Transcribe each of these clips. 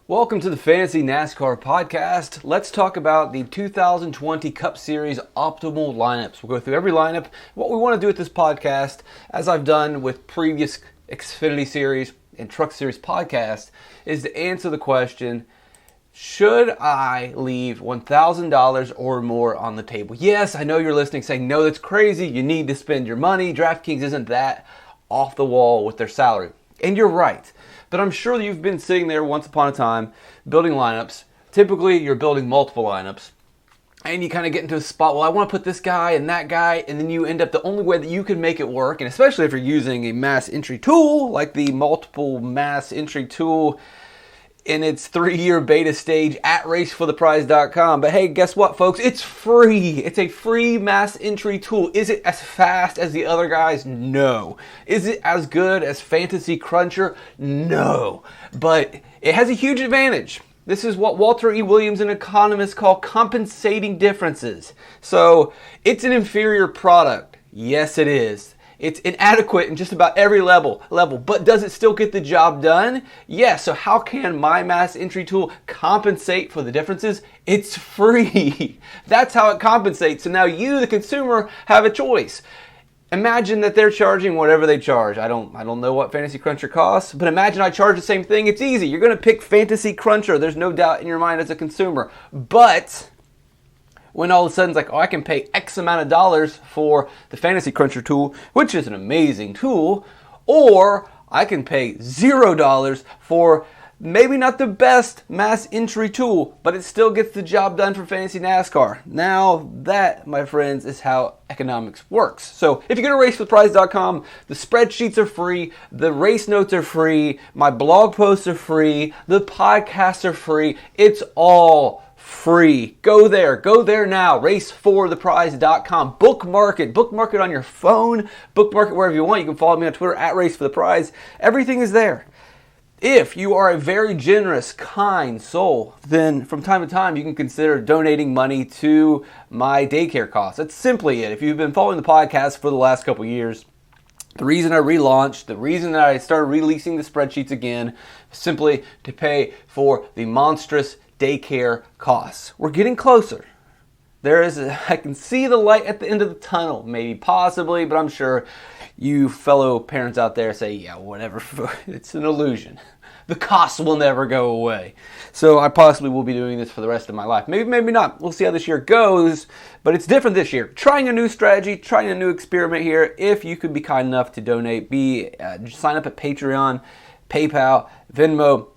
Welcome to the Fantasy NASCAR podcast. Let's talk about the 2020 Cup Series optimal lineups. We'll go through every lineup. What we want to do with this podcast, as I've done with previous Xfinity Series and Truck Series podcasts, is to answer the question, should I leave $1,000 or more on the table? Yes, I know you're listening saying, no, that's crazy. You need to spend your money. DraftKings isn't that off the wall with their salary. And you're right. But I'm sure you've been sitting there once upon a time building lineups. Typically, you're building multiple lineups. And you kind of get into a spot, well, I want to put this guy and that guy. And then you end up the only way that you can make it work, and especially if you're using a mass entry tool, like the multiple mass entry tool in its 3-year beta stage at racefortheprize.com. But hey, guess what, folks? It's free. It's a free mass entry tool. Is it as fast as the other guys? No. Is it as good as Fantasy Cruncher? No. But it has a huge advantage. This is what Walter E. Williams, an economist, call compensating differences. So it's an inferior product. Yes, it is. It's inadequate in just about every level, but does it still get the job done? Yes. So how can my mass entry tool compensate for the differences? It's free. That's how it compensates. So now you, the consumer, have a choice. Imagine that they're charging whatever they charge. I don't know what Fantasy Cruncher costs, but imagine I charge the same thing. It's easy. You're going to pick Fantasy Cruncher. There's no doubt in your mind as a consumer. But when all of a sudden it's like, oh, I can pay X amount of dollars for the Fantasy Cruncher tool, which is an amazing tool, or I can pay $0 for maybe not the best mass entry tool, but it still gets the job done for Fantasy NASCAR. Now that, my friends, is how economics works. So if you go to racewithprize.com, the spreadsheets are free, the race notes are free, my blog posts are free, the podcasts are free. It's all free. Go there now. Racefortheprize.com. Bookmark it on your phone. Bookmark it wherever you want. You can follow me on Twitter at racefortheprize. Everything is there. If you are a very generous, kind soul, then from time to time you can consider donating money to my daycare costs. That's simply it. If you've been following the podcast for the last couple years, the reason I relaunched, the reason that I started releasing the spreadsheets again, simply to pay for the monstrous daycare costs. We're getting closer. I can see the light at the end of the tunnel, maybe, possibly, but I'm sure you fellow parents out there say, yeah, whatever, it's an illusion. The costs will never go away. So I possibly will be doing this for the rest of my life. Maybe not. We'll see how this year goes, but it's different this year. Trying a new strategy, trying a new experiment here. If you could be kind enough to donate, sign up at Patreon, PayPal, Venmo.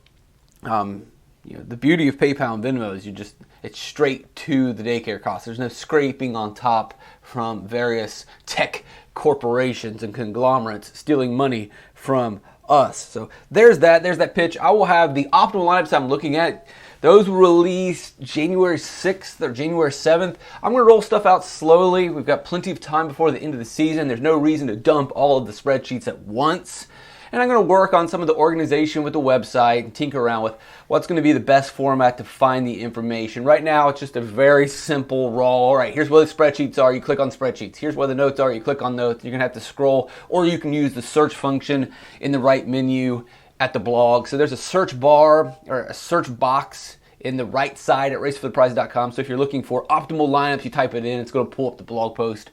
The beauty of PayPal and Venmo is it's straight to the daycare costs. There's no scraping on top from various tech corporations and conglomerates stealing money from us. So there's that pitch. I will have the optimal lineups I'm looking at. Those will release January 6th or January 7th. I'm going to roll stuff out slowly. We've got plenty of time before the end of the season. There's no reason to dump all of the spreadsheets at once. And I'm going to work on some of the organization with the website and tinker around with what's going to be the best format to find the information. Right now, it's just a very simple raw, all right, here's where the spreadsheets are, you click on spreadsheets. Here's where the notes are, you click on notes. You're going to have to scroll, or you can use the search function in the right menu at the blog. So there's a search bar or a search box in the right side at racefortheprize.com. So if you're looking for optimal lineups, you type it in, it's going to pull up the blog post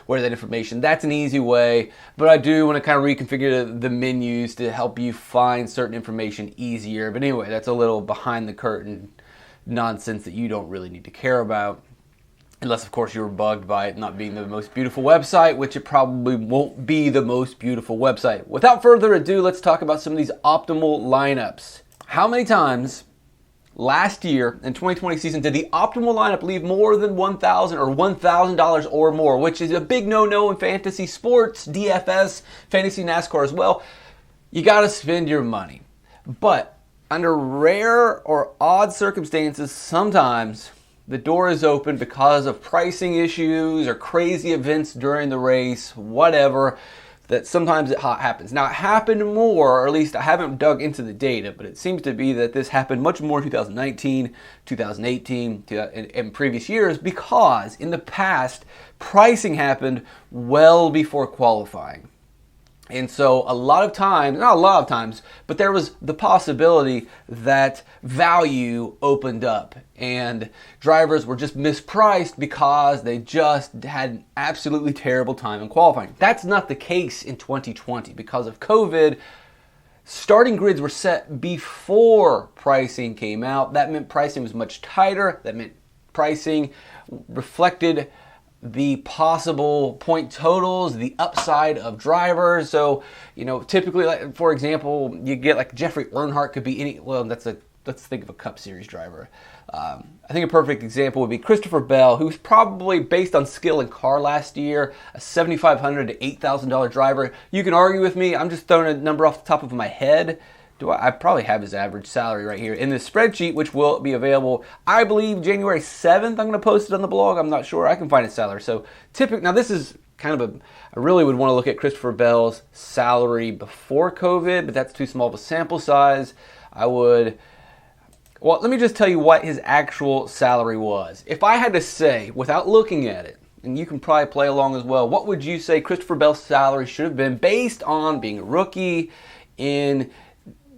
where that information. That's an easy way, but I do want to kind of reconfigure the menus to help you find certain information easier. But anyway, that's a little behind the curtain nonsense that you don't really need to care about. Unless, of course, you were bugged by it not being the most beautiful website, which it probably won't be the most beautiful website. Without further ado, let's talk about some of these optimal lineups. How many times last year in 2020 season did the optimal lineup leave more than $1,000 or $1,000 or more, which is a big no-no in fantasy sports, DFS, Fantasy NASCAR as well? You got to spend your money. But under rare or odd circumstances, sometimes the door is open because of pricing issues or crazy events during the race, whatever, that sometimes it happens. Now, it happened more, or at least I haven't dug into the data, but it seems to be that this happened much more in 2019, 2018, and previous years, because in the past, pricing happened well before qualifying. And so a lot of times, not a lot of times, but there was the possibility that value opened up and drivers were just mispriced because they just had an absolutely terrible time in qualifying. That's not the case in 2020 because of COVID. Starting grids were set before pricing came out. That meant pricing was much tighter. That meant pricing reflected the possible point totals, the upside of drivers. So, typically, like, for example, you get like Jeffrey Earnhardt could be any, well, let's think of a Cup Series driver. I think a perfect example would be Christopher Bell, who's probably, based on skill in car last year, a $7,500 to $8,000 driver. You can argue with me. I'm just throwing a number off the top of my head. I probably have his average salary right here in this spreadsheet, which will be available, I believe, January 7th. I'm going to post it on the blog. I'm not sure. I can find his salary. So now this is kind of I really would want to look at Christopher Bell's salary before COVID, but that's too small of a sample size. Well, let me just tell you what his actual salary was. If I had to say, without looking at it, and you can probably play along as well, what would you say Christopher Bell's salary should have been based on being a rookie in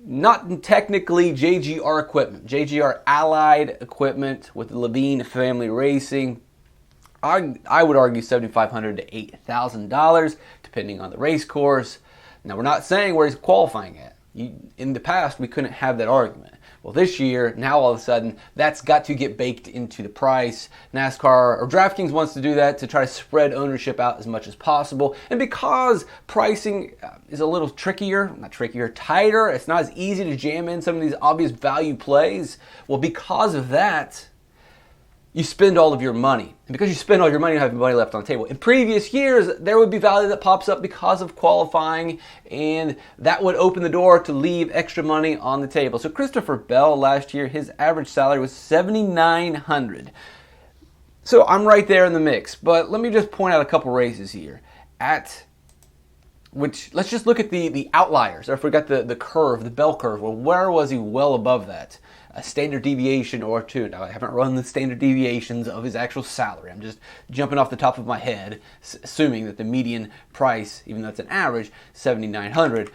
not technically JGR equipment, JGR allied equipment with the Levine family racing? I would argue $7,500 to $8,000, depending on the race course. Now, we're not saying where he's qualifying at. In the past, we couldn't have that argument. Well, this year, now all of a sudden, that's got to get baked into the price. NASCAR or DraftKings wants to do that to try to spread ownership out as much as possible. And because pricing is a little tighter, it's not as easy to jam in some of these obvious value plays. Well, because of that, you spend all of your money. And because you spend all your money, you don't have money left on the table. In previous years, there would be value that pops up because of qualifying, and that would open the door to leave extra money on the table. So Christopher Bell last year, his average salary was $7,900. So I'm right there in the mix. But let me just point out a couple races here. Let's just look at the outliers. I forgot the curve, the bell curve. Well, where was he well above that? A standard deviation or two. Now, I haven't run the standard deviations of his actual salary. I'm just jumping off the top of my head, assuming that the median price, even though it's an average, $7,900.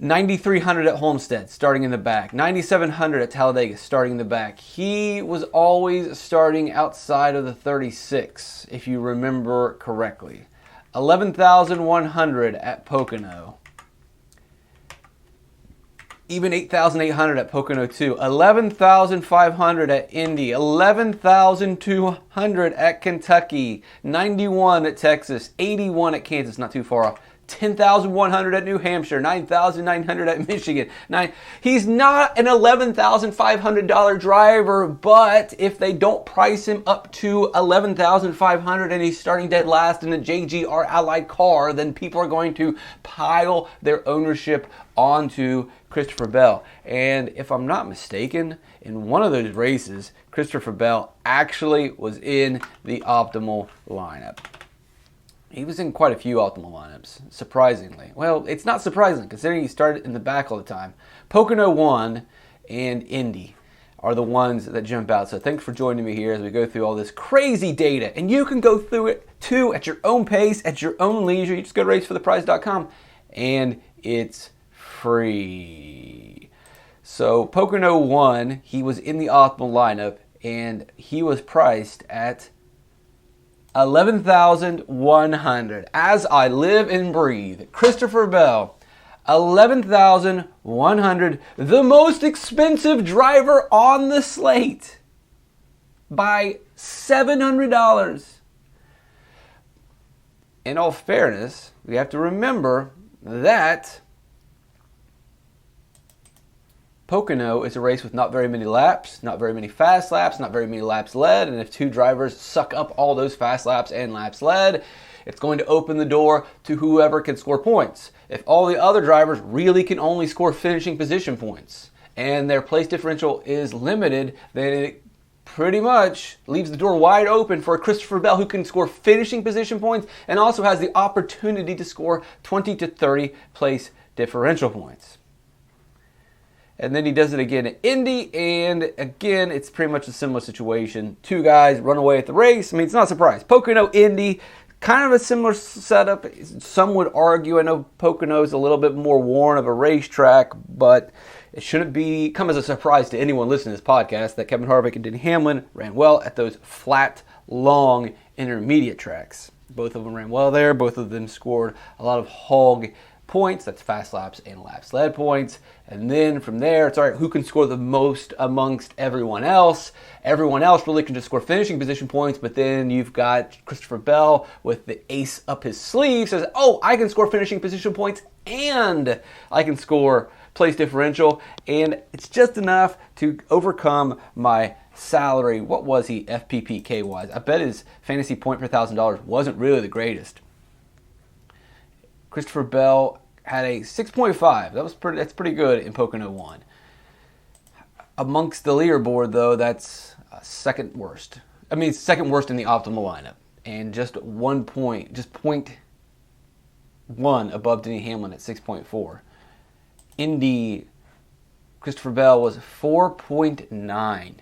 $9,300 at Homestead, starting in the back. $9,700 at Talladega, starting in the back. He was always starting outside of the 36, if you remember correctly. $11,100 at Pocono. Even $8,800 at Pocono 2. $11,500 at Indy. $11,200 at Kentucky. $91 at Texas. $81 at Kansas, not too far off. $10,100 at New Hampshire. $9,900 at Michigan. He's not an $11,500 driver, but if they don't price him up to $11,500 and he's starting dead last in a JGR allied car, then people are going to pile their ownership onto Christopher Bell. And if I'm not mistaken, in one of those races, Christopher Bell actually was in the optimal lineup. He was in quite a few optimal lineups, surprisingly. Well, it's not surprising considering he started in the back all the time. Pocono 1 and Indy are the ones that jump out. So thanks for joining me here as we go through all this crazy data. And you can go through it too at your own pace, at your own leisure. You just go to racefortheprize.com and it's free. So Pocono 1, he was in the optimal lineup and he was priced at $11,100. As I live and breathe, Christopher Bell, $11,100, the most expensive driver on the slate by $700. In all fairness, we have to remember that Pocono is a race with not very many laps, not very many fast laps, not very many laps led, and if two drivers suck up all those fast laps and laps led, it's going to open the door to whoever can score points. If all the other drivers really can only score finishing position points and their place differential is limited, then it pretty much leaves the door wide open for Christopher Bell, who can score finishing position points and also has the opportunity to score 20 to 30 place differential points. And then he does it again at Indy, and again, it's pretty much a similar situation. Two guys run away at the race. I mean, it's not a surprise. Pocono, Indy, Kind of a similar setup. Some would argue, I know Pocono's a little bit more worn of a racetrack, but it shouldn't come as a surprise to anyone listening to this podcast that Kevin Harvick and Denny Hamlin ran well at those flat, long, intermediate tracks. Both of them ran well there. Both of them scored a lot of hog points. That's fast laps and laps led points. And then from there, it's all right, who can score the most amongst everyone else? Everyone else really can just score finishing position points, but then you've got Christopher Bell with the ace up his sleeve, says, oh, I can score finishing position points and I can score place differential, and it's just enough to overcome my salary. What was he FPPK wise? I bet his fantasy point per $1,000 wasn't really the greatest. Christopher Bell had a 6.5. That's pretty good in Pocono 1. Amongst the leaderboard, though, that's second worst. I mean, second worst in the optimal lineup, and just 1 point, just 0.1 above Denny Hamlin at 6.4. Indy, Christopher Bell was 4.9.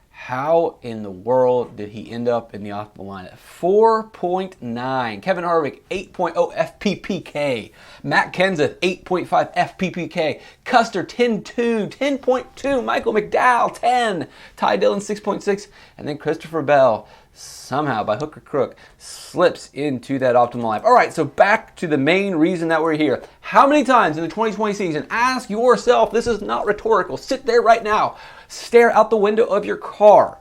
How in the world did he end up in the optimal lineup? 4.9. Kevin Harvick, 8.0 FPPK. Matt Kenseth, 8.5 FPPK. Custer, 10.2. Michael McDowell, 10. Ty Dillon, 6.6. And then Christopher Bell, somehow, by hook or crook, slips into that optimal lineup. All right, so back to the main reason that we're here. How many times in the 2020 season, ask yourself, this is not rhetorical, sit there right now, stare out the window of your car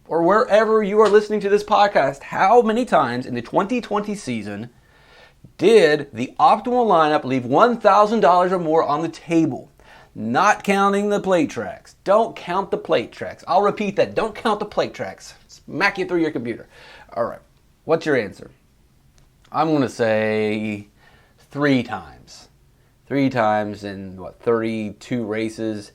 or wherever you are listening to this podcast, how many times in the 2020 season did the optimal lineup leave $1,000 or more on the table? Not counting the plate tracks. Don't count the plate tracks. I'll repeat that. Don't count the plate tracks. Smack you through your computer. All right. What's your answer? I'm going to say 3 times. 3 times in, 32 races,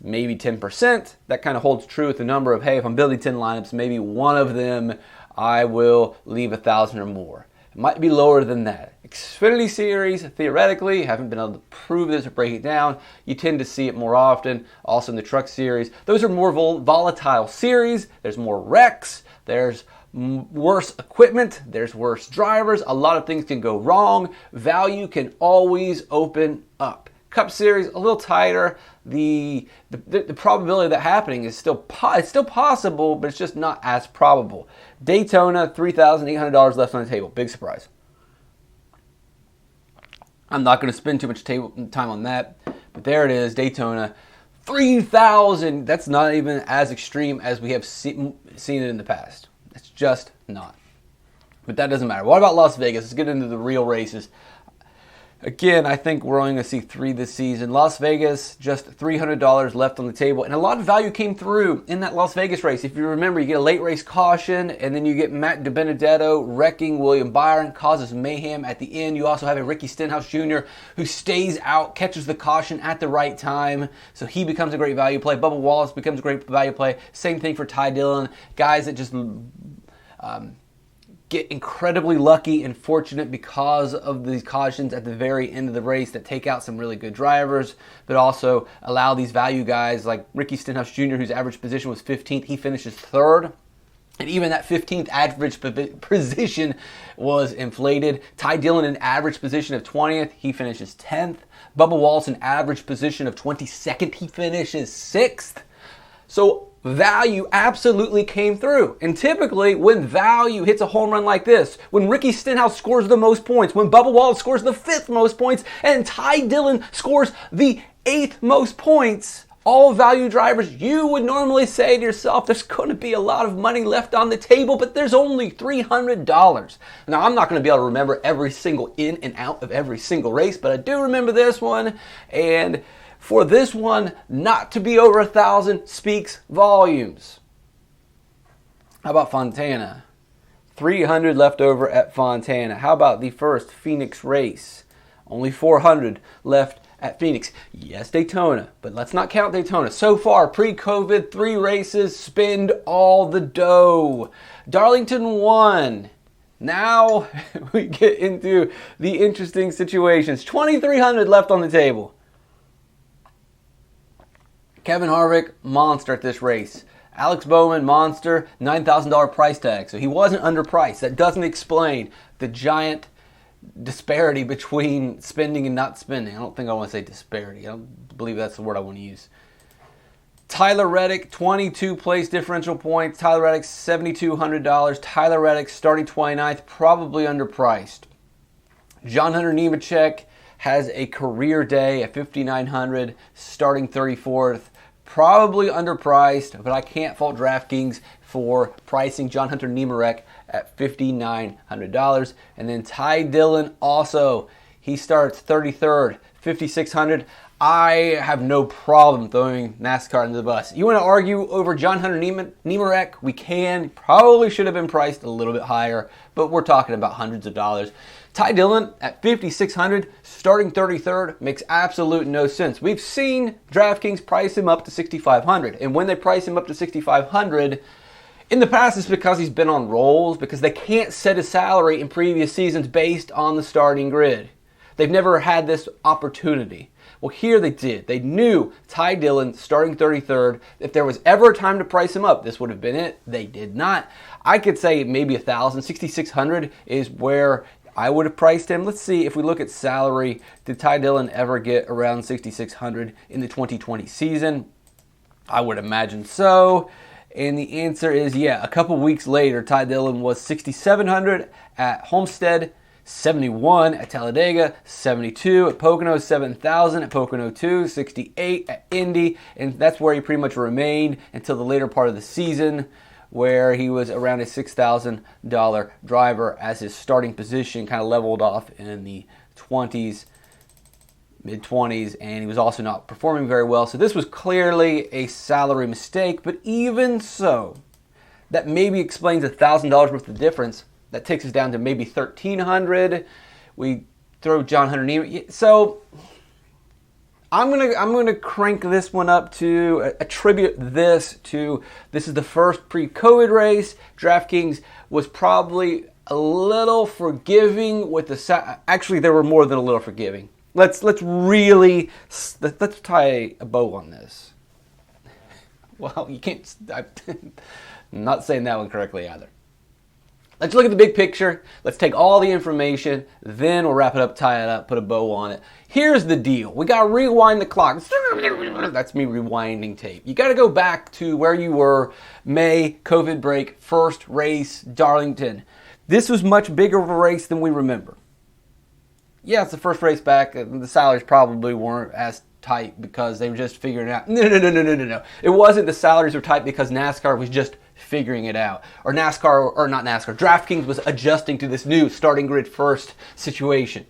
maybe 10%. That kind of holds true with the number of, hey, if I'm building 10 lineups, maybe one of them I will leave 1,000 or more. It might be lower than that. Xfinity Series, theoretically, haven't been able to prove this or break it down. You tend to see it more often. Also in the Truck Series. Those are more volatile series. There's more wrecks. There's worse equipment. There's worse drivers. A lot of things can go wrong. Value can always open up. Cup Series, a little tighter. The probability of that happening is still possible, but it's just not as probable. Daytona, $3,800 left on the table. Big surprise. I'm not going to spend too much time on that, but there it is, Daytona, $3,000. That's not even as extreme as we have seen it in the past. It's just not. But that doesn't matter. What about Las Vegas? Let's get into the real races. Again, I think we're only going to see 3 this season. Las Vegas, just $300 left on the table. And a lot of value came through in that Las Vegas race. If you remember, you get a late race caution, and then you get Matt DiBenedetto wrecking William Byron, causes mayhem at the end. You also have a Ricky Stenhouse Jr. who stays out, catches the caution at the right time. So he becomes a great value play. Bubba Wallace becomes a great value play. Same thing for Ty Dillon. Guys that just get incredibly lucky and fortunate because of these cautions at the very end of the race that take out some really good drivers, but also allow these value guys like Ricky Stenhouse Jr., whose average position was 15th, he finishes 3rd. And even that 15th average position was inflated. Ty Dillon, an average position of 20th, he finishes 10th. Bubba Wallace, an average position of 22nd, he finishes 6th. So value absolutely came through. And typically, when value hits a home run like this, when Ricky Stenhouse scores the most points, when Bubba Wallace scores the 5th most points, and Ty Dillon scores the 8th most points, all value drivers, you would normally say to yourself, there's going to be a lot of money left on the table, but there's only $300. Now, I'm not going to be able to remember every single in and out of every single race, but I do remember this one, and for this one not to be over 1,000 speaks volumes. How about Fontana? 300 left over at Fontana. How about the first Phoenix race? Only 400 left at Phoenix. Yes, Daytona, but let's not count Daytona. So far, pre-COVID, 3 races, spend all the dough. Darlington won. Now we get into the interesting situations. 2,300 left on the table. Kevin Harvick, monster at this race. Alex Bowman, monster, $9,000 price tag. So he wasn't underpriced. That doesn't explain the giant disparity between spending and not spending. I don't think I want to say disparity. I don't believe that's the word I want to use. Tyler Reddick, 22 place differential points. Tyler Reddick, $7,200. Tyler Reddick starting 29th, probably underpriced. John Hunter Nemechek has a career day at $5,900, starting 34th. Probably underpriced, but I can't fault DraftKings for pricing John Hunter Nemechek at $5,900. And then Ty Dillon also, he starts 33rd, $5,600. I have no problem throwing NASCAR into the bus. You want to argue over John Hunter Nemechek? We can. Probably should have been priced a little bit higher, but we're talking about hundreds of dollars. Ty Dillon at $5,600, starting 33rd, makes absolute no sense. We've seen DraftKings price him up to $6,500, and when they price him up to $6,500, in the past it's because he's been on rolls, because they can't set his salary in previous seasons based on the starting grid. They've never had this opportunity. Well, here they did. They knew Ty Dillon starting 33rd. If there was ever a time to price him up, this would have been it. They did not. I could say maybe $1,000. $6,600 is where I would have priced him. Let's see if we look at salary. Did Ty Dillon ever get around $6,600 in the 2020 season? I would imagine so. And the answer is yeah. A couple weeks later, Ty Dillon was $6,700 at Homestead, $71 at Talladega, $72 at Pocono, $7,000 at Pocono 2, $68 at Indy, and that's where he pretty much remained until the later part of the season, where he was around a $6,000 driver as his starting position kind of leveled off in the 20s, mid-20s, and he was also not performing very well. So this was clearly a salary mistake, but even so, that maybe explains $1,000 worth of difference. That takes us down to maybe $1,300. We throw John Hunter Nemechek. So I'm gonna crank this one up to attribute this to this is the first pre-COVID race. DraftKings was probably a little forgiving with the actually they were more than a little forgiving. Let's tie a bow on this. Well, you can't. I'm not saying that one correctly either. Let's look at the big picture. Let's take all the information, then we'll wrap it up, tie it up, put a bow on it. Here's the deal. We got to rewind the clock. That's me rewinding tape. You got to go back to where you were May, COVID break, first race, Darlington. This was much bigger of a race than we remember. Yeah, it's the first race back. The salaries probably weren't as tight because they were just figuring it out. No. It wasn't the salaries were tight because NASCAR was just figuring it out. Or NASCAR, or not NASCAR, DraftKings was adjusting to this new starting grid first situation.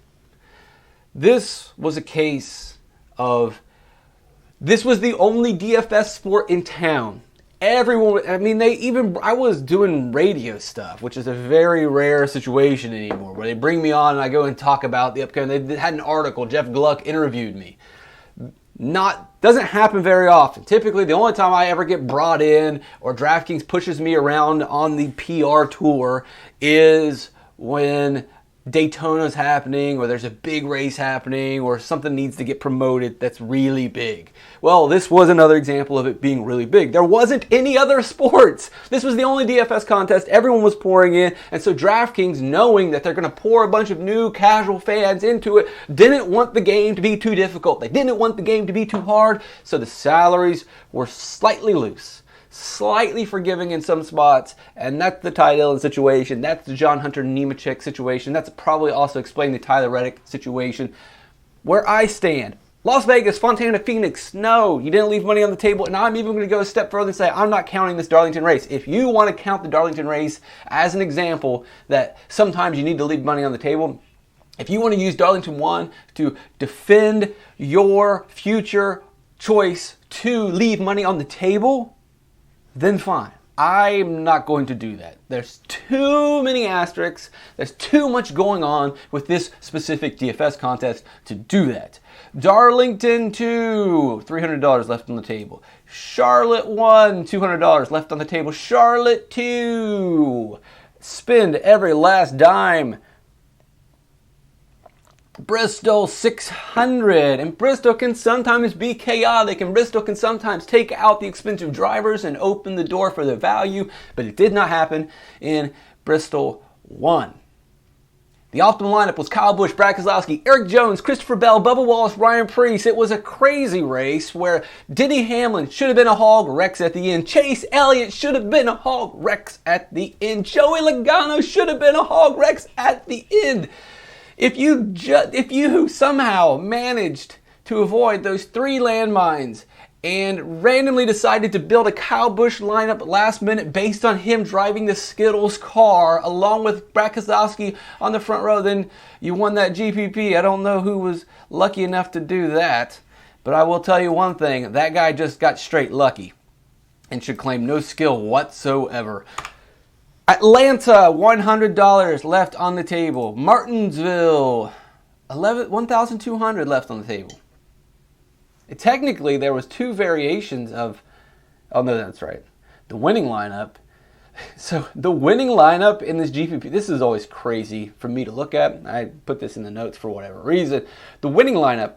This was a case of, this was the only DFS sport in town. Everyone, I was doing radio stuff, which is a very rare situation anymore, where they bring me on and I go and talk about the upcoming, they had an article, Jeff Gluck interviewed me. Doesn't happen very often. Typically, the only time I ever get brought in or DraftKings pushes me around on the PR tour is when Daytona's happening, or there's a big race happening, or something needs to get promoted that's really big. Well, this was another example of it being really big. There wasn't any other sports. This was the only DFS contest. Everyone was pouring in, and so DraftKings, knowing that they're going to pour a bunch of new casual fans into it, didn't want the game to be too difficult. They didn't want the game to be too hard, so the salaries were slightly loose, slightly forgiving in some spots, and that's the Ty Dillon situation. That's the John Hunter Nemechek situation. That's probably also explaining the Tyler Reddick situation. Where I stand, Las Vegas, Fontana, Phoenix, no, you didn't leave money on the table, and I'm even going to go a step further and say I'm not counting this Darlington race. If you want to count the Darlington race as an example that sometimes you need to leave money on the table, if you want to use Darlington 1 to defend your future choice to leave money on the table, then fine. I'm not going to do that. There's too many asterisks. There's too much going on with this specific DFS contest to do that. Darlington 2, $300 left on the table. Charlotte 1, $200 left on the table. Charlotte 2, spend every last dime. Bristol 600, and Bristol can sometimes be chaotic, and Bristol can sometimes take out the expensive drivers and open the door for the value, but it did not happen in Bristol 1. The optimal lineup was Kyle Busch, Brad Keselowski, Eric Jones, Christopher Bell, Bubba Wallace, Ryan Preece. It was a crazy race where Denny Hamlin should have been a hog Rex at the end. Chase Elliott should have been a hog Rex at the end. Joey Logano should have been a hog Rex at the end. If you somehow managed to avoid those 3 landmines and randomly decided to build a Kyle Busch lineup last minute based on him driving the Skittles car along with Brad Keselowski on the front row, then you won that GPP. I don't know who was lucky enough to do that, but I will tell you one thing. That guy just got straight lucky and should claim no skill whatsoever. Atlanta, $100 left on the table. Martinsville, $1,200 left on the table. Technically, there was 2 variations of, oh no, that's right, the winning lineup. So the winning lineup in this GPP, this is always crazy for me to look at. I put this in the notes for whatever reason. The winning lineup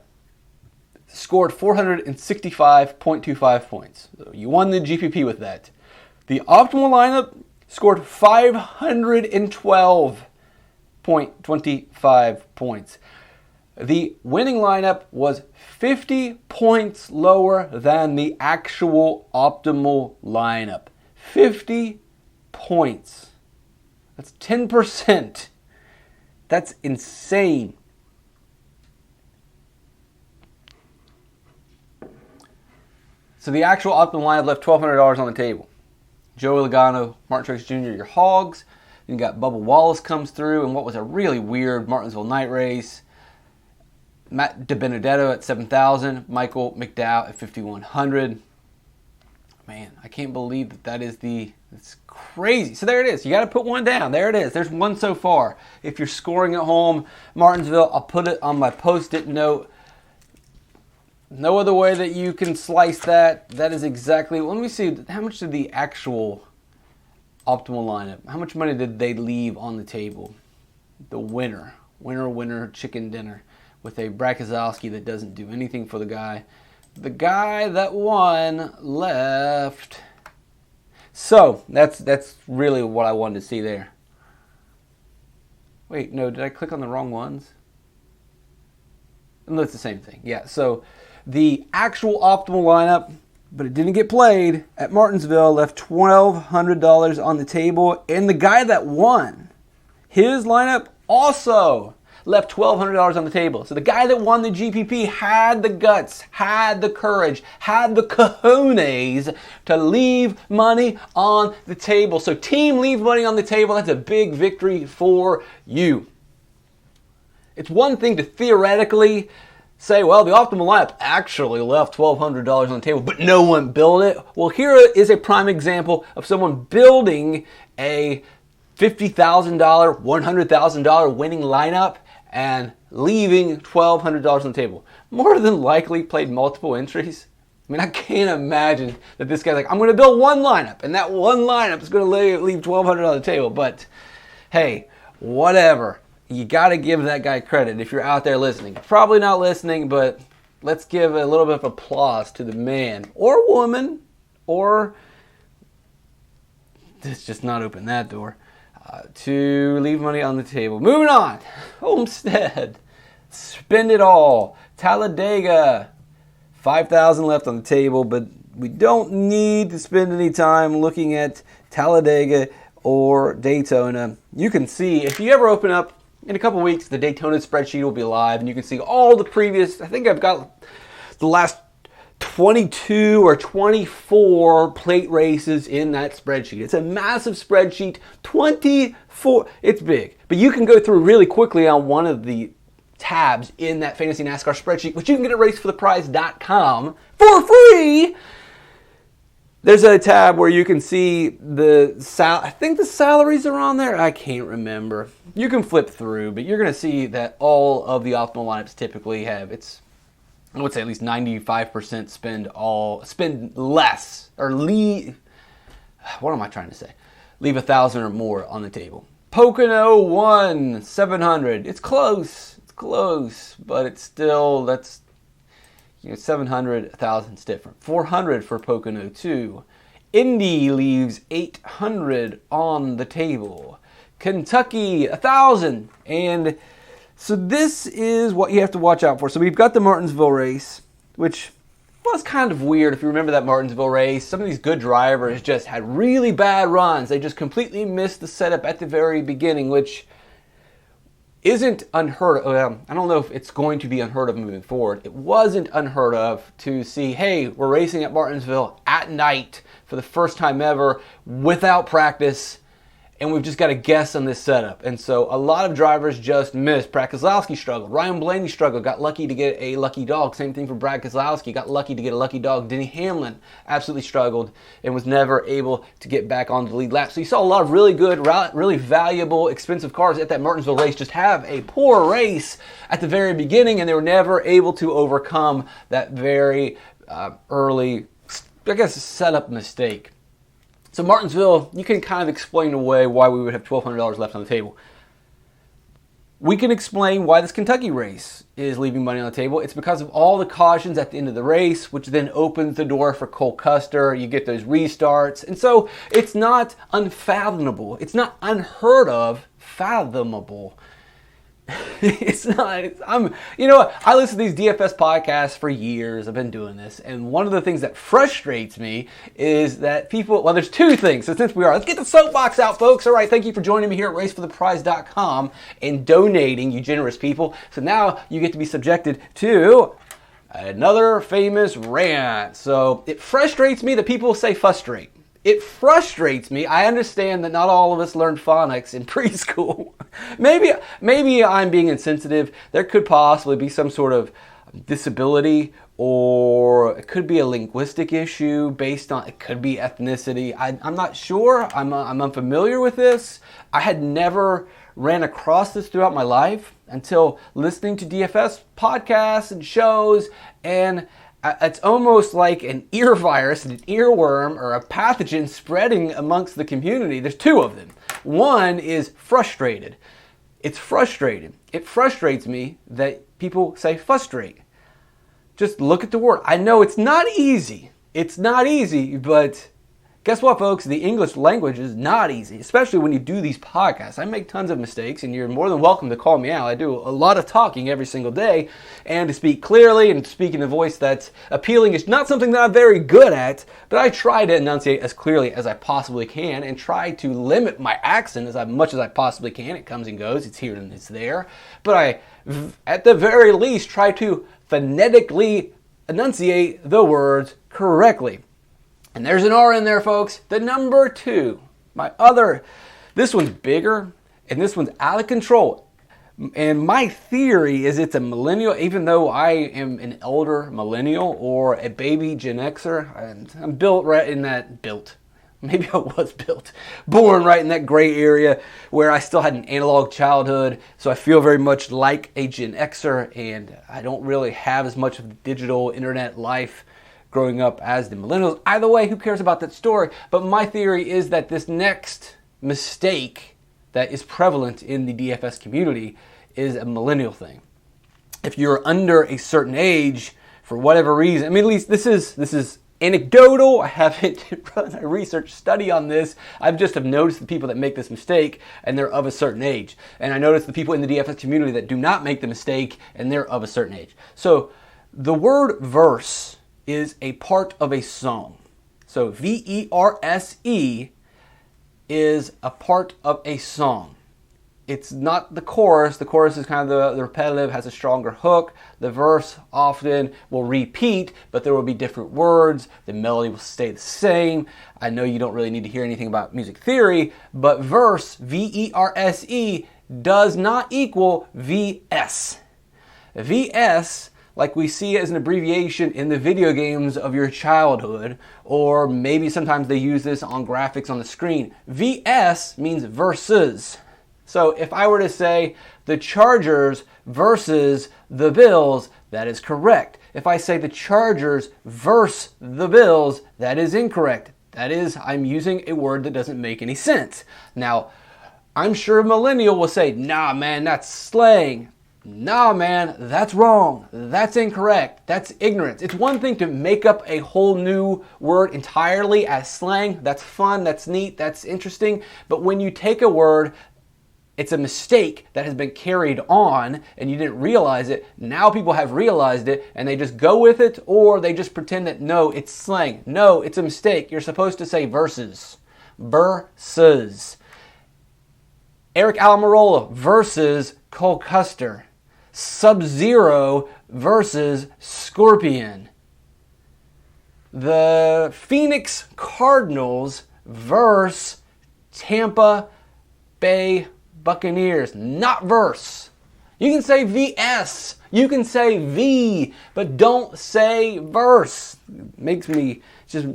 scored 465.25 points. So you won the GPP with that. The optimal lineup scored 512.25 points. The winning lineup was 50 points lower than the actual optimal lineup. 50 points. That's 10%. That's insane. So the actual optimal lineup left $1,200 on the table. Joey Logano, Martin Truex Jr., your hogs. Then you got Bubba Wallace comes through in what was a really weird Martinsville night race. Matt DiBenedetto at 7,000. Michael McDowell at 5,100. Man, I can't believe it's crazy. So there it is. You got to put one down. There it is. There's one so far. If you're scoring at home, Martinsville, I'll put it on my post-it note. No other way that you can slice that. That is exactly, let me see, how much did the actual optimal lineup, how much money did they leave on the table? The winner chicken dinner with a Brad Keselowski that doesn't do anything for the guy. The guy that won left. So that's really what I wanted to see there. Wait, no, did I click on the wrong ones? No, it's the same thing. Yeah, so the actual optimal lineup, but it didn't get played at Martinsville, left $1,200 on the table. And the guy that won, his lineup also left $1,200 on the table. So the guy that won the GPP had the guts, had the courage, had the cojones to leave money on the table. So team, leave money on the table. That's a big victory for you. It's one thing to theoretically say, well, the optimal lineup actually left $1,200 on the table, but no one built it. Well, here is a prime example of someone building a $50,000, $100,000 winning lineup and leaving $1,200 on the table. More than likely played multiple entries. I mean, I can't imagine that this guy's like, I'm going to build one lineup, and that one lineup is going to leave $1,200 on the table. But hey, whatever. You got to give that guy credit if you're out there listening. Probably not listening, but let's give a little bit of applause to the man or woman, or let's just not open that door, to leave money on the table. Moving on. Homestead. Spend it all. Talladega. $5,000 left on the table, but we don't need to spend any time looking at Talladega or Daytona. You can see, if you ever open up, in a couple weeks, the Daytona spreadsheet will be live, and you can see all the previous, I think I've got the last 22 or 24 plate races in that spreadsheet. It's a massive spreadsheet, 24, it's big. But you can go through really quickly on one of the tabs in that Fantasy NASCAR spreadsheet, which you can get at racefortheprize.com for free. There's a tab where you can see I think the salaries are on there. I can't remember. You can flip through, but you're going to see that all of the optimal lineups typically have, I would say at least 95% spend less, or leave, what am I trying to say? Leave 1,000 or more on the table. Pocono won $700. It's close. It's close, but it's still, that's 700, 1,000's different. 400 for Pocono 2. Indy leaves 800 on the table. Kentucky 1,000. And so this is what you have to watch out for. So we've got the Martinsville race, which was kind of weird if you remember that Martinsville race. Some of these good drivers just had really bad runs. They just completely missed the setup at the very beginning, which isn't unheard of. I don't know if it's going to be unheard of moving forward. It wasn't unheard of to see, hey, we're racing at Martinsville at night for the first time ever without practice, and we've just got to guess on this setup. And so a lot of drivers just missed. Brad Keselowski struggled. Ryan Blaney struggled. Got lucky to get a lucky dog. Same thing for Brad Keselowski. Got lucky to get a lucky dog. Denny Hamlin absolutely struggled and was never able to get back on the lead lap. So you saw a lot of really good, really valuable, expensive cars at that Martinsville race just have a poor race at the very beginning, and they were never able to overcome that very early, I guess, setup mistake. So Martinsville, you can kind of explain away why we would have $1,200 left on the table. We can explain why this Kentucky race is leaving money on the table. It's because of all the cautions at the end of the race, which then opens the door for Cole Custer. You get those restarts. And so it's not unfathomable. It's not unheard of, fathomable. It's not. You know what? I listen to these DFS podcasts for years. I've been doing this, and one of the things that frustrates me is that people. Well, there's two things. So since let's get the soapbox out, folks. All right, thank you for joining me here at RaceForThePrize.com and donating, you generous people. So now you get to be subjected to another famous rant. So it frustrates me that people say frustrate. It frustrates me. I understand that not all of us learned phonics in preschool. Maybe I'm being insensitive. There could possibly be some sort of disability, or it could be a linguistic issue based on, it could be ethnicity. I'm not sure. I'm unfamiliar with this. I had never ran across this throughout my life until listening to DFS podcasts and shows, and it's almost like an ear virus, an earworm, or a pathogen spreading amongst the community. There's two of them. One is frustrated. It's frustrated. It frustrates me that people say frustrate. Just look at the word. I know it's not easy. It's not easy, but guess what, folks? The English language is not easy, especially when you do these podcasts. I make tons of mistakes, and you're more than welcome to call me out. I do a lot of talking every single day, and to speak clearly and to speak in a voice that's appealing is not something that I'm very good at, but I try to enunciate as clearly as I possibly can and try to limit my accent as much as I possibly can. It comes and goes. It's here and it's there. But I, at the very least, try to phonetically enunciate the words correctly. And there's an R in there, folks. The number 2. This one's bigger, and this one's out of control. And my theory is it's a millennial, even though I am an older millennial or a baby Gen Xer. I'm built right in that, maybe I was born right in that gray area where I still had an analog childhood. So I feel very much like a Gen Xer, and I don't really have as much of the digital internet life growing up as the millennials. Either way, who cares about that story? But my theory is that this next mistake that is prevalent in the DFS community is a millennial thing. If you're under a certain age, for whatever reason, I mean, at least this is anecdotal. I haven't run a research study on this. I've just have noticed the people that make this mistake, and they're of a certain age. And I noticed the people in the DFS community that do not make the mistake, and they're of a certain age. So the word verse is a part of a song. So V-E-R-S-E is a part of a song. It's not the chorus. The chorus is kind of the repetitive, has a stronger hook. The verse often will repeat, but there will be different words. The melody will stay the same. I know you don't really need to hear anything about music theory, but verse, V-E-R-S-E, does not equal V-S. V-S, like we see as an abbreviation in the video games of your childhood, or maybe sometimes they use this on graphics on the screen. VS means versus. So if I were to say the Chargers versus the Bills, that is correct. If I say the Chargers versus the Bills, that is incorrect. That is, I'm using a word that doesn't make any sense. Now, I'm sure a millennial will say, nah, man, that's slang. Nah, man, that's wrong. That's incorrect. That's ignorance. It's one thing to make up a whole new word entirely as slang. That's fun, that's neat, that's interesting. But when you take a word, it's a mistake that has been carried on and you didn't realize it. Now people have realized it and they just go with it, or they just pretend that no, it's slang. No, it's a mistake. You're supposed to say versus. Versus. Eric Almirola versus Cole Custer. Sub-Zero versus Scorpion. The Phoenix Cardinals versus Tampa Bay Buccaneers. Not verse. You can say VS. You can say V, but don't say verse. It makes me just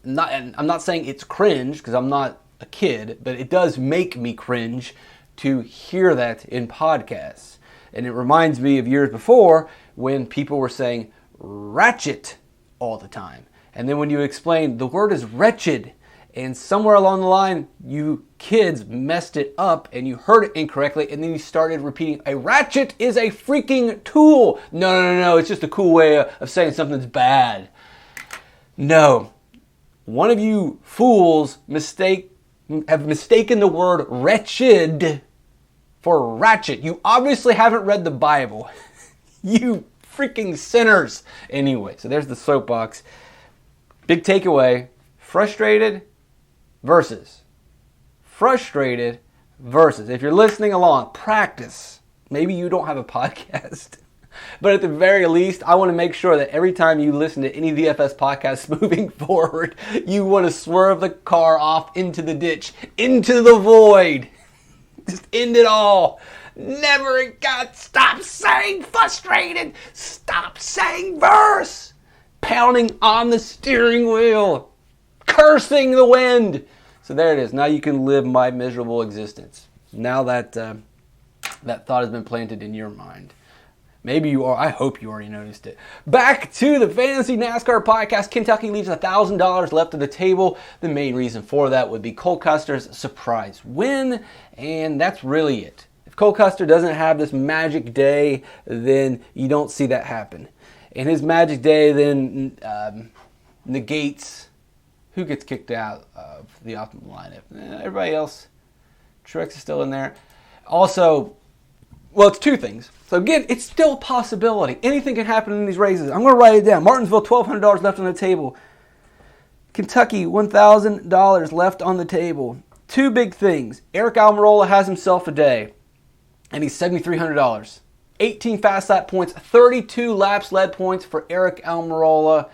not, and I'm not saying it's cringe because I'm not a kid, but it does make me cringe to hear that in podcasts. And it reminds me of years before when people were saying ratchet all the time. And then when you explain the word is wretched, and somewhere along the line you kids messed it up and you heard it incorrectly, and then you started repeating, a ratchet is a freaking tool. No, it's just a cool way of saying something's bad. No. One of you fools have mistaken the word wretched for ratchet. You obviously haven't read the Bible. You freaking sinners. Anyway, so there's the soapbox. Big takeaway. Frustrated versus. Frustrated versus. If you're listening along, practice. Maybe you don't have a podcast. But at the very least, I want to make sure that every time you listen to any DFS podcast moving forward, you want to swerve the car off into the ditch, into the void. Just end it all. Never got. Stop saying frustrated. Stop saying verse. Pounding on the steering wheel. Cursing the wind. So there it is. Now you can live my miserable existence. Now that that thought has been planted in your mind. Maybe you are. I hope you already noticed it. Back to the Fantasy NASCAR podcast. Kentucky leaves $1,000 left on the table. The main reason for that would be Cole Custer's surprise win, and that's really it. If Cole Custer doesn't have this magic day, then you don't see that happen. And his magic day then negates who gets kicked out of the optimal lineup. Everybody else. Truex is still in there. Also, well, it's two things. So again, it's still a possibility. Anything can happen in these races. I'm going to write it down. Martinsville, $1,200 left on the table. Kentucky, $1,000 left on the table. Two big things. Eric Almirola has himself a day, and he's $7,300. 18 fast lap points, 32 laps led points for Eric Almirola.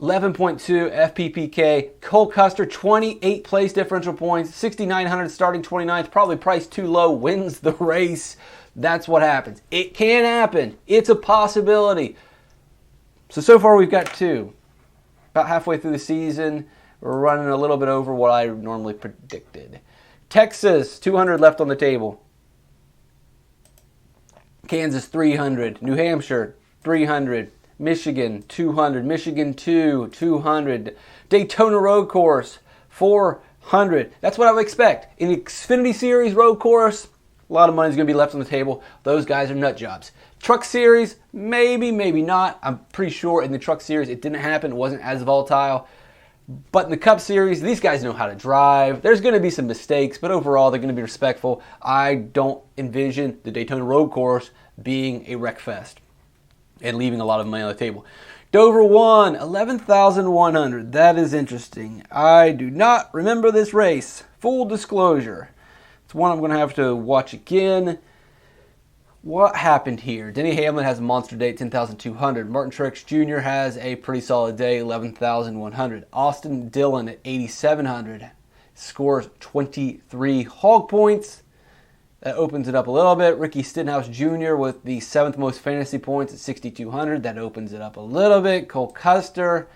11.2 FPPK. Cole Custer, 28 place differential points, 6,900 starting 29th, probably priced too low, wins the race. That's what happens. It can happen. It's a possibility. So far we've got two. About halfway through the season, we're running a little bit over what I normally predicted. Texas, 200 left on the table. Kansas, 300. New Hampshire, 300. Michigan, 200. Michigan 2, 200. Daytona Road Course, 400. That's what I would expect. In the Xfinity Series Road Course, a lot of money is going to be left on the table. Those guys are nut jobs. Truck Series, maybe, maybe not. I'm pretty sure in the Truck Series it didn't happen. It wasn't as volatile. But in the Cup Series, these guys know how to drive. There's going to be some mistakes, but overall they're going to be respectful. I don't envision the Daytona Road Course being a wreck fest and leaving a lot of money on the table. Dover 1, 11,100. That is interesting. I do not remember this race. Full disclosure. It's one I'm going to have to watch again. What happened here? Denny Hamlin has a monster day at 10,200. Martin Truex Jr. has a pretty solid day, 11,100. Austin Dillon at 8,700 scores 23 hog points. That opens it up a little bit. Ricky Stenhouse Jr. with the 7th most fantasy points at 6,200. That opens it up a little bit. Cole Custer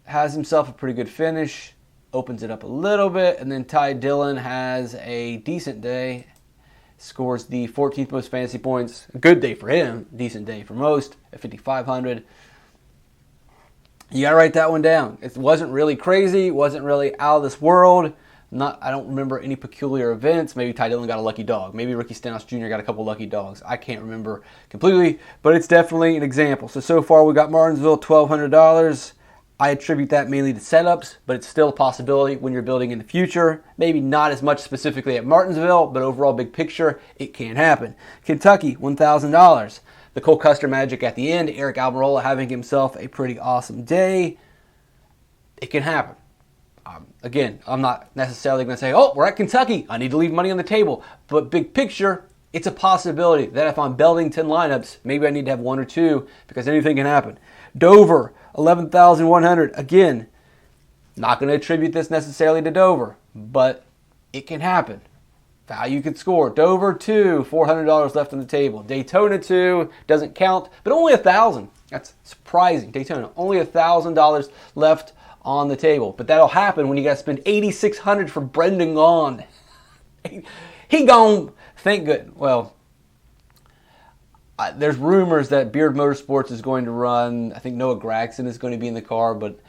has himself a pretty good finish. Opens it up a little bit. And then Ty Dillon has a decent day. Scores the 14th most fantasy points. A good day for him. Decent day for most at 5,500. You got to write that one down. It wasn't really crazy. It wasn't really out of this world. I don't remember any peculiar events. Maybe Ty Dillon got a lucky dog. Maybe Ricky Stenhouse Jr. got a couple lucky dogs. I can't remember completely, but it's definitely an example. So far we got Martinsville, $1,200. I attribute that mainly to setups, but it's still a possibility when you're building in the future. Maybe not as much specifically at Martinsville, but overall big picture, it can happen. Kentucky, $1,000. The Cole Custer magic at the end, Eric Almirola having himself a pretty awesome day. It can happen. Again, I'm not necessarily going to say, oh, we're at Kentucky, I need to leave money on the table. But big picture, it's a possibility that if I'm building 10 lineups, maybe I need to have one or two because anything can happen. Dover, $11,100. Again, not going to attribute this necessarily to Dover, but it can happen. Value could score. Dover, 2, $400 left on the table. Daytona, 2, doesn't count, but only $1,000. That's surprising. Daytona, only $1,000 left on the table. But that'll happen when you got to spend $8,600 for Brendan Gaughan. He gone. Thank good. Well, there's rumors that Beard Motorsports is going to run. I think Noah Gragson is going to be in the car, but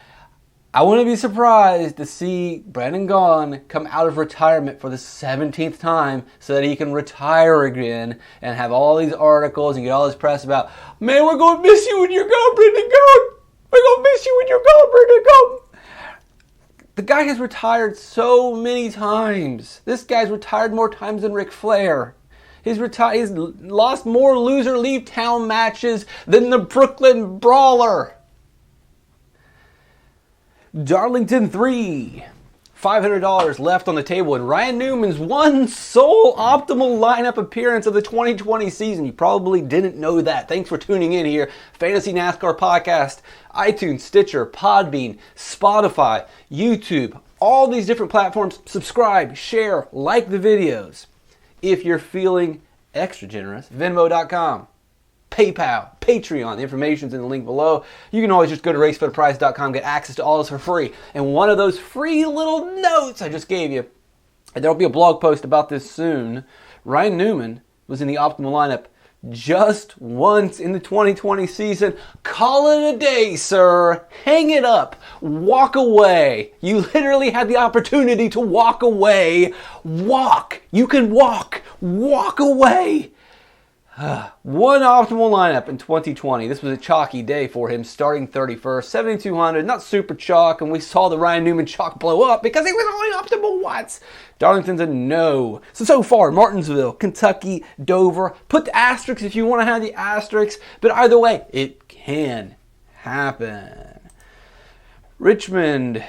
I wouldn't be surprised to see Brendan Gaughan come out of retirement for the 17th time so that he can retire again and have all these articles and get all this press about, man, we're going to miss you when you're gone, Brendan Gaughan. We're going to miss you when you're gone, Brendan Gaughan. The guy has retired so many times. This guy's retired more times than Ric Flair. He's lost more loser leave town matches than the Brooklyn Brawler. Darlington 3, $500 left on the table, and Ryan Newman's one sole optimal lineup appearance of the 2020 season. You probably didn't know that. Thanks for tuning in here. Fantasy NASCAR Podcast, iTunes, Stitcher, Podbean, Spotify, YouTube, all these different platforms. Subscribe, share, like the videos. If you're feeling extra generous, Venmo.com. PayPal, Patreon, the information's in the link below. You can always just go to racefortheprize.com, get access to all this for free. And one of those free little notes I just gave you, and there'll be a blog post about this soon. Ryan Newman was in the optimal lineup just once in the 2020 season. Call it a day, sir. Hang it up. Walk away. You literally had the opportunity to walk away. Walk. You can walk. Walk away. One optimal lineup in 2020. This was a chalky day for him, starting 31st, 7,200, not super chalk, and we saw the Ryan Newman chalk blow up because he was only optimal once. Darlington's a no. So far, Martinsville, Kentucky, Dover. Put the asterisks if you want to have the asterisks, but either way, it can happen. Richmond,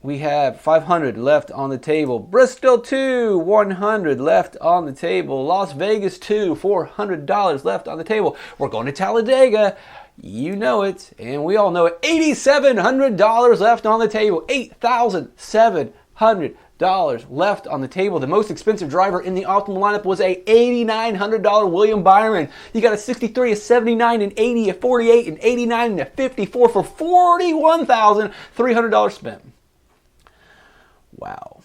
we have 500 left on the table. Bristol 2, 100 left on the table. Las Vegas 2, $400 left on the table. We're going to Talladega. You know it, and we all know it. $8,700 left on the table. $8,700 left on the table. The most expensive driver in the optimal lineup was a $8,900 William Byron. You got a 63, a 79, an 80, a 48, an 89, and a 54 for $41,300 spent. Wow.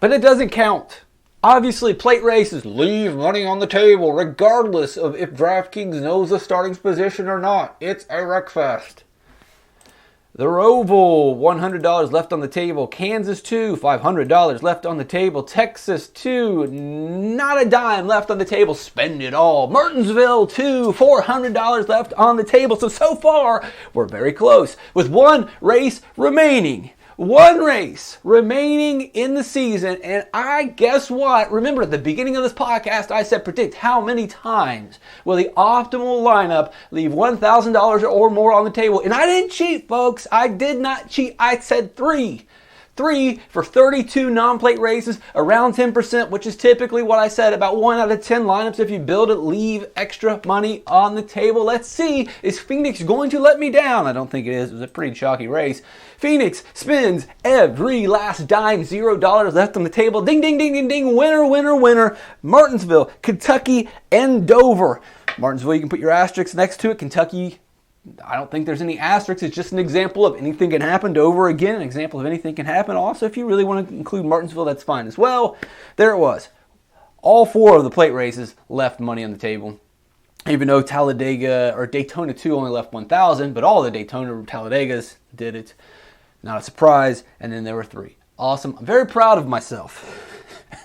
But it doesn't count. Obviously, plate races leave money on the table regardless of if DraftKings knows the starting position or not. It's a wreckfest. The Roval, $100 left on the table. Kansas 2, $500 left on the table. Texas 2, not a dime left on the table. Spend it all. Martinsville 2, $400 left on the table. So far, we're very close with one race remaining. One race remaining in the season, and guess what? Remember, at the beginning of this podcast, I said predict how many times will the optimal lineup leave $1,000 or more on the table. And I didn't cheat, folks. I did not cheat. I said 3. 3 for 32 non-plate races, around 10%, which is typically what I said. About 1 out of 10 lineups, if you build it, leave extra money on the table. Let's see, is Phoenix going to let me down? I don't think it is. It was a pretty chalky race. Phoenix spends every last dime, $0 left on the table. Ding, ding, ding, ding, ding. Winner, winner, winner. Martinsville, Kentucky, and Dover. Martinsville, you can put your asterisks next to it. Kentucky, I don't think there's any asterisks. It's just an example of anything can happen. Dover, again, an example of anything can happen. Also, if you really want to include Martinsville, that's fine as well. There it was. All 4 of the plate races left money on the table. Even though Talladega or Daytona 2 only left 1,000, but all the Daytona Talladegas did it. Not a surprise. And then there were 3 Awesome. I'm very proud of myself.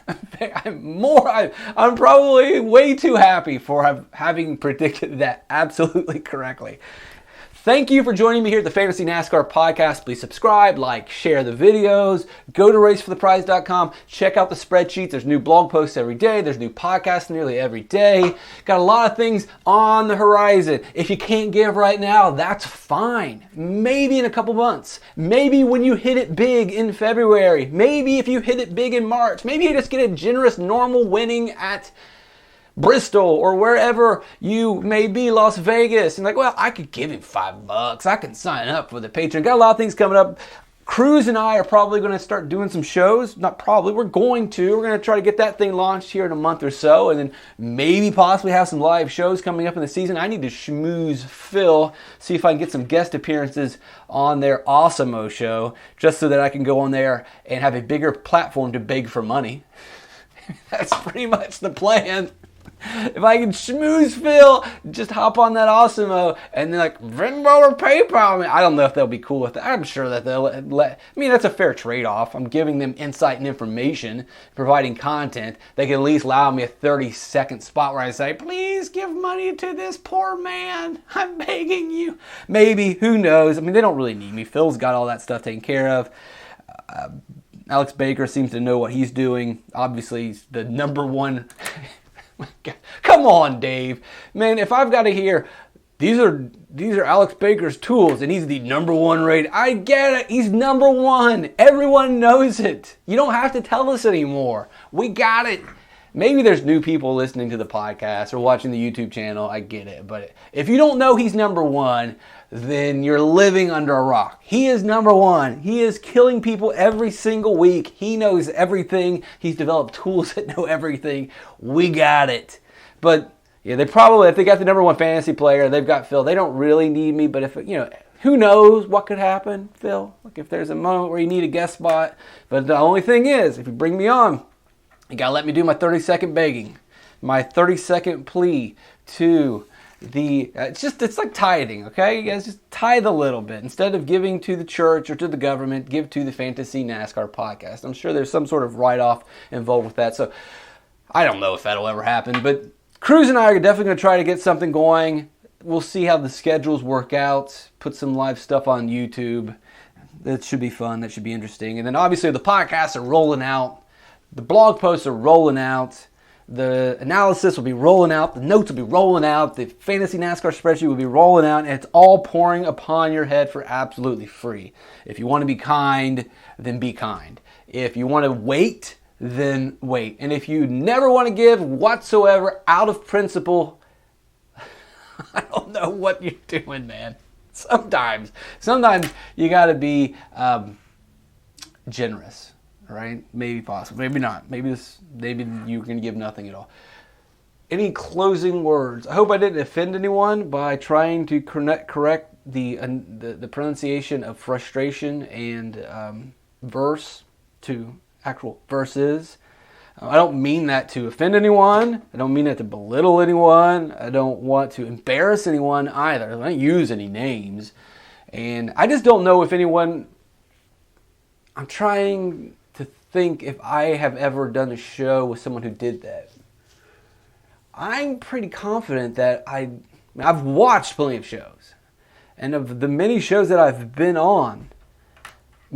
I'm probably way too happy for having predicted that absolutely correctly. Thank you for joining me here at the Fantasy NASCAR podcast. Please subscribe, like, share the videos. Go to racefortheprize.com. Check out the spreadsheet. There's new blog posts every day. There's new podcasts nearly every day. Got a lot of things on the horizon. If you can't give right now, that's fine. Maybe in a couple months. Maybe when you hit it big in February. Maybe if you hit it big in March. Maybe you just get a generous normal winning at Bristol or wherever you may be, Las Vegas, and like, well, I could give him $5. I can sign up for the Patreon. Got a lot of things coming up. Cruz and I are probably going to start doing some shows. Not probably, we're going to. We're going to try to get that thing launched here in a month or so, and then maybe possibly have some live shows coming up in the season. I need to schmooze Phil, see if I can get some guest appearances on their Awesome-O show, just so that I can go on there and have a bigger platform to beg for money. That's pretty much the plan. If I can schmooze Phil, just hop on that Awesome-O and then like Venmo or PayPal. I mean, I don't know if they'll be cool with that. I'm sure that they'll let. I mean, that's a fair trade-off. I'm giving them insight and information, providing content. They can at least allow me a 30-second spot where I say, please give money to this poor man. I'm begging you. Maybe, who knows? I mean, they don't really need me. Phil's got all that stuff taken care of. Alex Baker seems to know what he's doing. Obviously, he's the number one. Come on, Dave. Man, if I've got to hear these are Alex Baker's tools and he's the number one rated, I get it. He's number one. Everyone knows it. You don't have to tell us anymore. We got it. Maybe there's new people listening to the podcast or watching the YouTube channel. I get it. But if you don't know he's number one, then you're living under a rock. He is number one. He is killing people every single week. He knows everything. He's developed tools that know everything. We got it. But yeah, if they got the number one fantasy player, they've got Phil. They don't really need me, but if, who knows what could happen, Phil? Like if there's a moment where you need a guest spot. But the only thing is, if you bring me on, you got to let me do my 30-second begging, my 30-second plea to it's like tithing, okay? You guys just tithe a little bit. Instead of giving to the church or to the government, give to the Fantasy NASCAR podcast. I'm sure there's some sort of write-off involved with that. So I don't know if that'll ever happen, but Cruz and I are definitely going to try to get something going. We'll see how the schedules work out, put some live stuff on YouTube. That should be fun. That should be interesting. And then obviously the podcasts are rolling out. The blog posts are rolling out. The analysis will be rolling out. The notes will be rolling out. The Fantasy NASCAR spreadsheet will be rolling out. And it's all pouring upon your head for absolutely free. If you want to be kind, then be kind. If you want to wait, then wait. And if you never want to give whatsoever out of principle, I don't know what you're doing, man. Sometimes you got to be generous. Right? Maybe possible. Maybe not. Maybe you can give nothing at all. Any closing words? I hope I didn't offend anyone by trying to correct the pronunciation of frustration and verse to actual verses. I don't mean that to offend anyone. I don't mean that to belittle anyone. I don't want to embarrass anyone either. I don't use any names. And I just don't know if anyone... I'm trying to think if I have ever done a show with someone who did that. I'm pretty confident that I've watched plenty of shows. And of the many shows that I've been on,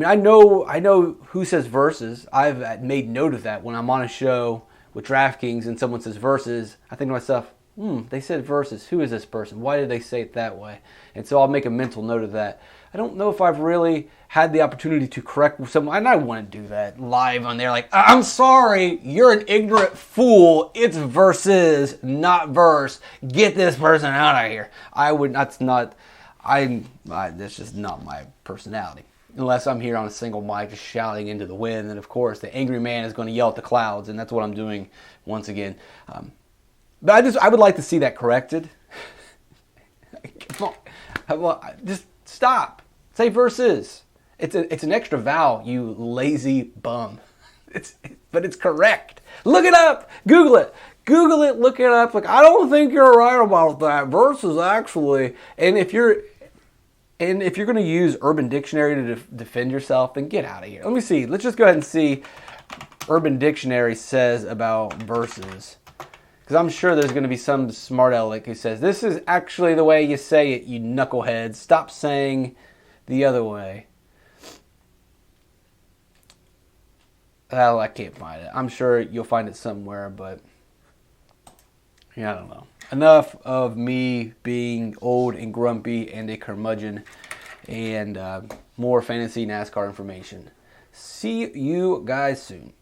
I know who says verses. I've made note of that when I'm on a show with DraftKings and someone says verses. I think to myself, they said verses. Who is this person? Why did they say it that way? And so I'll make a mental note of that. I don't know if I've really had the opportunity to correct someone, and I want to do that live on there. Like, I'm sorry, you're an ignorant fool. It's verses, not verse. Get this person out of here. That's just not my personality. Unless I'm here on a single mic just shouting into the wind, and of course the angry man is going to yell at the clouds, and that's what I'm doing once again. But I would like to see that corrected. Come on, just stop. Say verses. It's an extra vowel, you lazy bum. But it's correct. Look it up. Google it. Look it up. Like, I don't think you're right about that. Verses, actually. And if you're... And if you're going to use Urban Dictionary to defend yourself, then get out of here. Let me see. Let's just go ahead and see Urban Dictionary says about versus. Because I'm sure there's going to be some smart aleck who says, this is actually the way you say it, you knuckleheads. Stop saying the other way. Well, I can't find it. I'm sure you'll find it somewhere, but yeah, I don't know. Enough of me being old and grumpy and a curmudgeon, and more fantasy NASCAR information. See you guys soon.